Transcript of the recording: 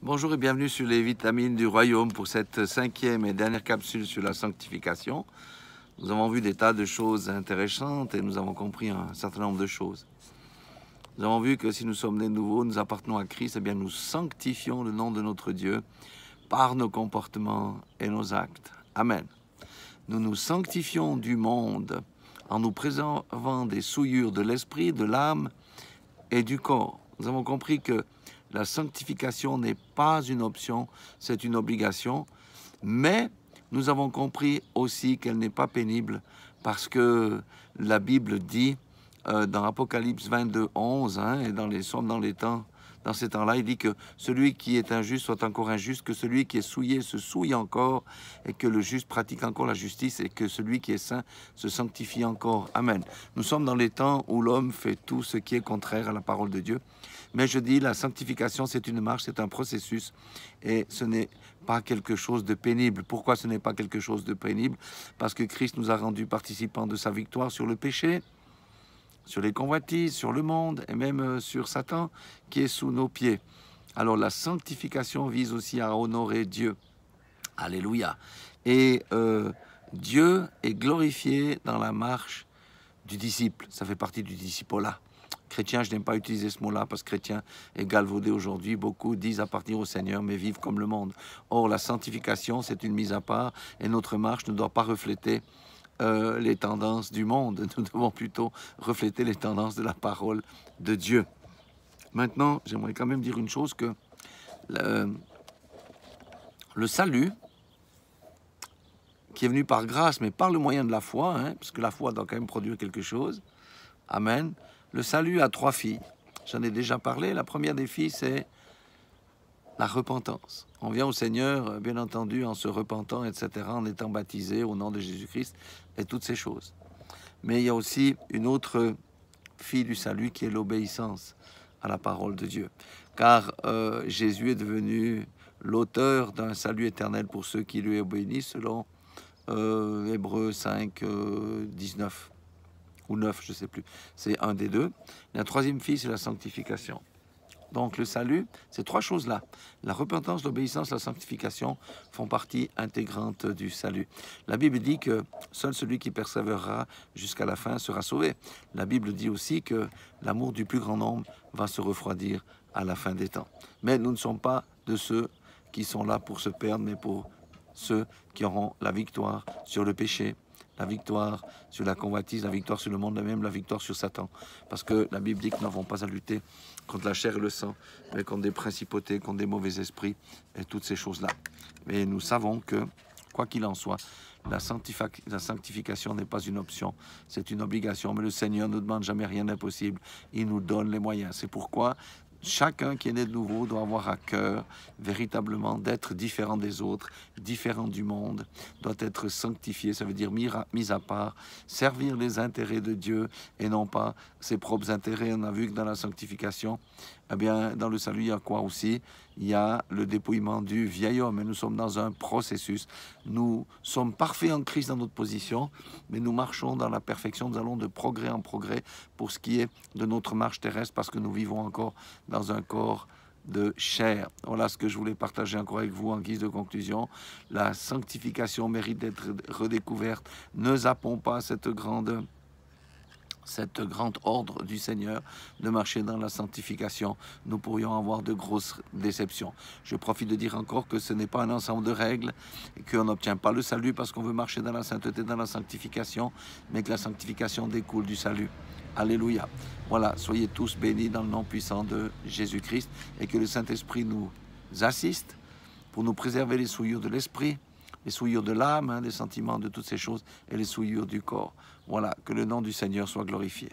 Bonjour et bienvenue sur les vitamines du royaume pour cette cinquième et dernière capsule sur la sanctification. Nous avons vu des tas de choses intéressantes et nous avons compris un certain nombre de choses. Nous avons vu que si nous sommes nés nouveaux, nous appartenons à Christ, eh bien nous sanctifions le nom de notre Dieu par nos comportements et nos actes. Amen. Nous nous sanctifions du monde en nous préservant des souillures de l'esprit, de l'âme et du corps. Nous avons compris que la sanctification n'est pas une option, c'est une obligation. Mais nous avons compris aussi qu'elle n'est pas pénible parce que la Bible dit dans Apocalypse 22, 11, et dans ces temps-là, il dit que celui qui est injuste soit encore injuste, que celui qui est souillé se souille encore, et que le juste pratique encore la justice, et que celui qui est saint se sanctifie encore. Amen. Nous sommes dans les temps où l'homme fait tout ce qui est contraire à la parole de Dieu. Mais je dis, la sanctification, c'est une marche, c'est un processus, et ce n'est pas quelque chose de pénible. Pourquoi ce n'est pas quelque chose de pénible? Parce que Christ nous a rendus participants de sa victoire sur le péché, sur les convoitises, sur le monde et même sur Satan qui est sous nos pieds. Alors la sanctification vise aussi à honorer Dieu. Alléluia. Et Dieu est glorifié dans la marche du disciple. Ça fait partie du discipolat. Chrétien, je n'aime pas utiliser ce mot-là parce que chrétien est galvaudé aujourd'hui. Beaucoup disent appartenir au Seigneur mais vivent comme le monde. Or la sanctification, c'est une mise à part et notre marche ne doit pas refléter les tendances du monde. Nous devons plutôt refléter les tendances de la parole de Dieu. Maintenant, j'aimerais quand même dire une chose, que le salut, qui est venu par grâce, mais par le moyen de la foi, parce que la foi doit quand même produire quelque chose. Amen. Le salut a 3 filles. J'en ai déjà parlé. La première des filles, c'est la repentance. On vient au Seigneur, bien entendu, en se repentant, etc., en étant baptisé au nom de Jésus-Christ, et toutes ces choses. Mais il y a aussi une autre fille du salut qui est l'obéissance à la parole de Dieu. Car Jésus est devenu l'auteur d'un salut éternel pour ceux qui lui obéissent, selon Hébreux 5, 19 ou 9, je ne sais plus. C'est un des deux. La troisième fille, c'est la sanctification. Donc le salut, ces 3 choses-là, la repentance, l'obéissance, la sanctification, font partie intégrante du salut. La Bible dit que seul celui qui persévérera jusqu'à la fin sera sauvé. La Bible dit aussi que l'amour du plus grand nombre va se refroidir à la fin des temps. Mais nous ne sommes pas de ceux qui sont là pour se perdre, mais pour ceux qui auront la victoire sur le péché, la victoire sur la convoitise, la victoire sur le monde, et même la victoire sur Satan. Parce que la Bible dit que nous n'avons pas à lutter contre la chair et le sang, mais contre des principautés, contre des mauvais esprits, et toutes ces choses-là. Mais nous savons que, quoi qu'il en soit, la sanctification n'est pas une option, c'est une obligation. Mais le Seigneur ne nous demande jamais rien d'impossible, il nous donne les moyens. C'est pourquoi chacun qui est né de nouveau doit avoir à cœur véritablement d'être différent des autres, différent du monde, doit être sanctifié, ça veut dire mis à part, servir les intérêts de Dieu et non pas ses propres intérêts. On a vu que dans la sanctification, eh bien, dans le salut, il y a quoi aussi? Il y a le dépouillement du vieil homme, et nous sommes dans un processus. Nous sommes parfaits en Christ dans notre position, mais nous marchons dans la perfection. Nous allons de progrès en progrès pour ce qui est de notre marche terrestre, parce que nous vivons encore dans un corps de chair. Voilà ce que je voulais partager encore avec vous en guise de conclusion. La sanctification mérite d'être redécouverte. Ne zappons pas cette grande ordre du Seigneur de marcher dans la sanctification. Nous pourrions avoir de grosses déceptions. Je profite de dire encore que ce n'est pas un ensemble de règles, et qu'on n'obtient pas le salut parce qu'on veut marcher dans la sainteté, dans la sanctification, mais que la sanctification découle du salut. Alléluia. Voilà, soyez tous bénis dans le nom puissant de Jésus-Christ, et que le Saint-Esprit nous assiste pour nous préserver les souillures de l'esprit, les souillures de l'âme, des sentiments, de toutes ces choses, et les souillures du corps. Voilà, que le nom du Seigneur soit glorifié.